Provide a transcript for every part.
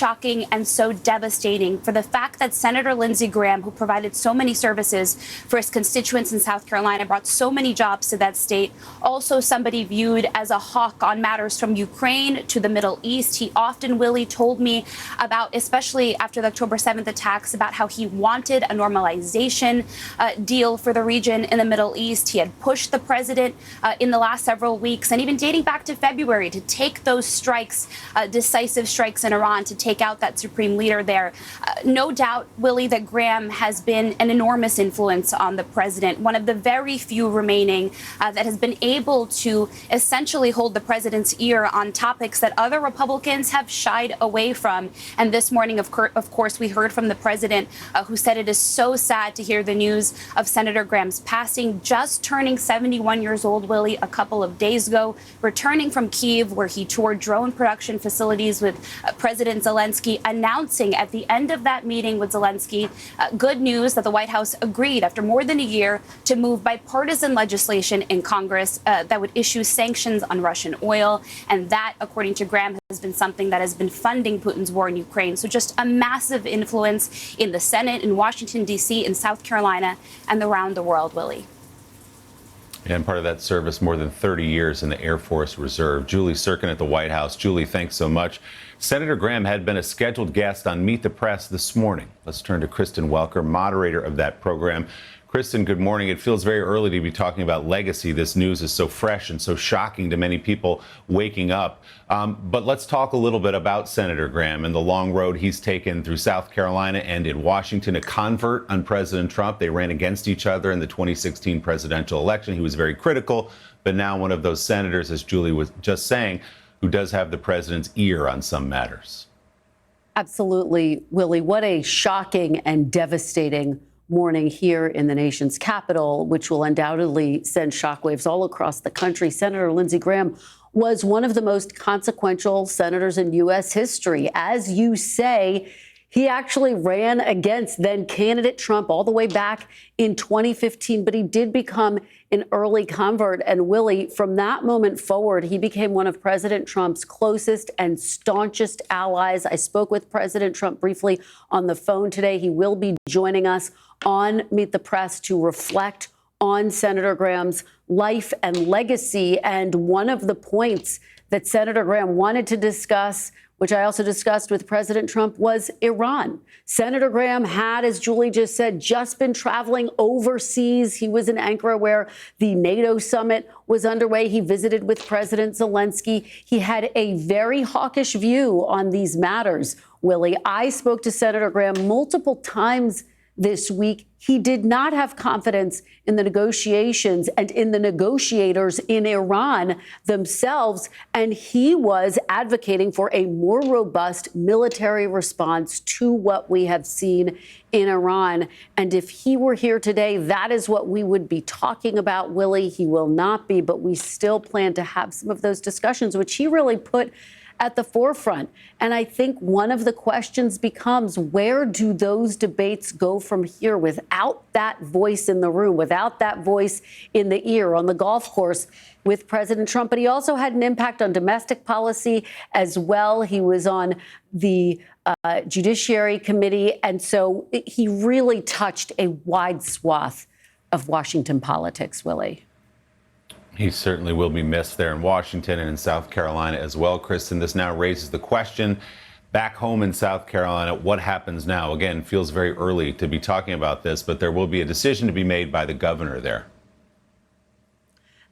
shocking and so devastating for the fact that Senator Lindsey Graham, who provided so many services for his constituents in South Carolina, brought so many jobs to that state, also somebody viewed as a hawk on matters from Ukraine to the Middle East. He often, Willie, told me about, especially after the October 7th attacks, about how he wanted a normalization deal for the region in the Middle East. He had pushed the president in the last several weeks, and even dating back to February, to take those strikes, decisive strikes in Iran, to take out that supreme leader there. No doubt, Willie, that Graham has been an enormous influence on the president, one of the very few remaining that has been able to essentially hold the president's ear on topics that other Republicans have shied away from. And this morning, of course, we heard from the president, who said it is so sad to hear the news of Senator Graham's passing, just turning 71 years old, Willie, a couple of days ago, returning from Kyiv, where he toured drone production facilities with President Zelensky, announcing at the end of that meeting with Zelensky, good news that the White House agreed after more than a year to move bipartisan legislation in Congress that would issue sanctions on Russian oil. And that, according to Graham, has been something that has been funding Putin's war in Ukraine. So just a massive influence in the Senate, in Washington, D.C., in South Carolina, and around the world, Willie. And part of that service, more than 30 years in the Air Force Reserve. Julie Sirkin at the White House. Julie, thanks so much. Senator Graham had been a scheduled guest on Meet the Press this morning. Let's turn to Kristen Welker, moderator of that program. Kristen, good morning. It feels very early to be talking about legacy. This news is so fresh and so shocking to many people waking up. But let's talk a little bit about Senator Graham and the long road he's taken through South Carolina and in Washington, a convert on President Trump. They ran against each other in the 2016 presidential election. He was very critical, but now one of those senators, as Julie was just saying, who does have the president's ear on some matters. Absolutely, Willie. What a shocking and devastating morning here in the nation's capital, which will undoubtedly send shockwaves all across the country. Senator Lindsey Graham was one of the most consequential senators in U.S. history. As you say, he actually ran against then candidate Trump all the way back in 2015, but he did become an early convert. And Willie, from that moment forward, he became one of President Trump's closest and staunchest allies. I spoke with President Trump briefly on the phone today. He will be joining us on Meet the Press to reflect on Senator Graham's life and legacy. And one of the points that Senator Graham wanted to discuss, which I also discussed with President Trump, was Iran. Senator Graham had, as Julie just said, just been traveling overseas. He was in Ankara where the NATO summit was underway. He visited with President Zelensky. He had a very hawkish view on these matters, Willie. I spoke to Senator Graham multiple times this week. He did not have confidence in the negotiations and in the negotiators in Iran themselves, and he was advocating for a more robust military response to what we have seen in Iran. And if he were here today, that is what we would be talking about, Willie. He will not be, but we still plan to have some of those discussions, which he really put at the forefront. And I think one of the questions becomes, where do those debates go from here without that voice in the room, without that voice in the ear on the golf course with President Trump? But he also had an impact on domestic policy as well. He was on the Judiciary Committee. And so he really touched a wide swath of Washington politics, Willie. He certainly will be missed there in Washington and in South Carolina as well. Kristen, this now raises the question back home in South Carolina, what happens now? Again, feels very early to be talking about this, but there will be a decision to be made by the governor there.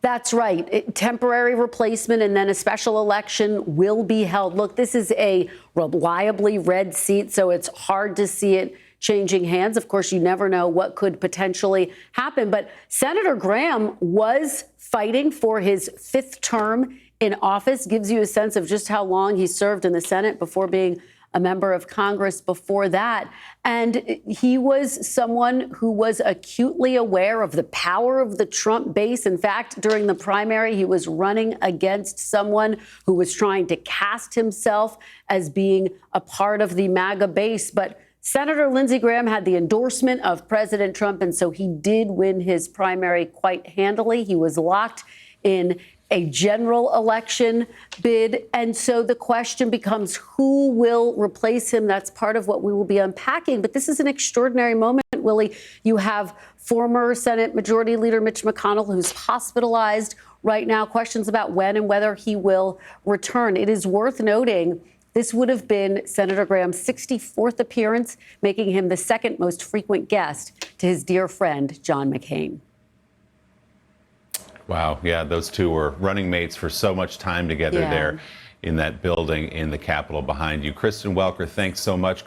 That's right. Temporary replacement and then a special election will be held. Look, this is a reliably red seat, so it's hard to see it changing hands. Of course, you never know what could potentially happen. But Senator Graham was fighting for his fifth term in office. Gives you a sense of just how long he served in the Senate before being a member of Congress before that. And he was someone who was acutely aware of the power of the Trump base. In fact, during the primary, he was running against someone who was trying to cast himself as being a part of the MAGA base. But Senator Lindsey Graham had the endorsement of President Trump, and so he did win his primary quite handily. He was locked in a general election bid. And so the question becomes, who will replace him? That's part of what we will be unpacking. But this is an extraordinary moment, Willie. You have former Senate Majority Leader Mitch McConnell, who's hospitalized right now, questions about when and whether he will return. It is worth noting this would have been Senator Graham's 64th appearance, making him the second most frequent guest to his dear friend, John McCain. Wow. Yeah, those two were running mates for so much time together there in that building in the Capitol behind you. Kristen Welker, thanks so much.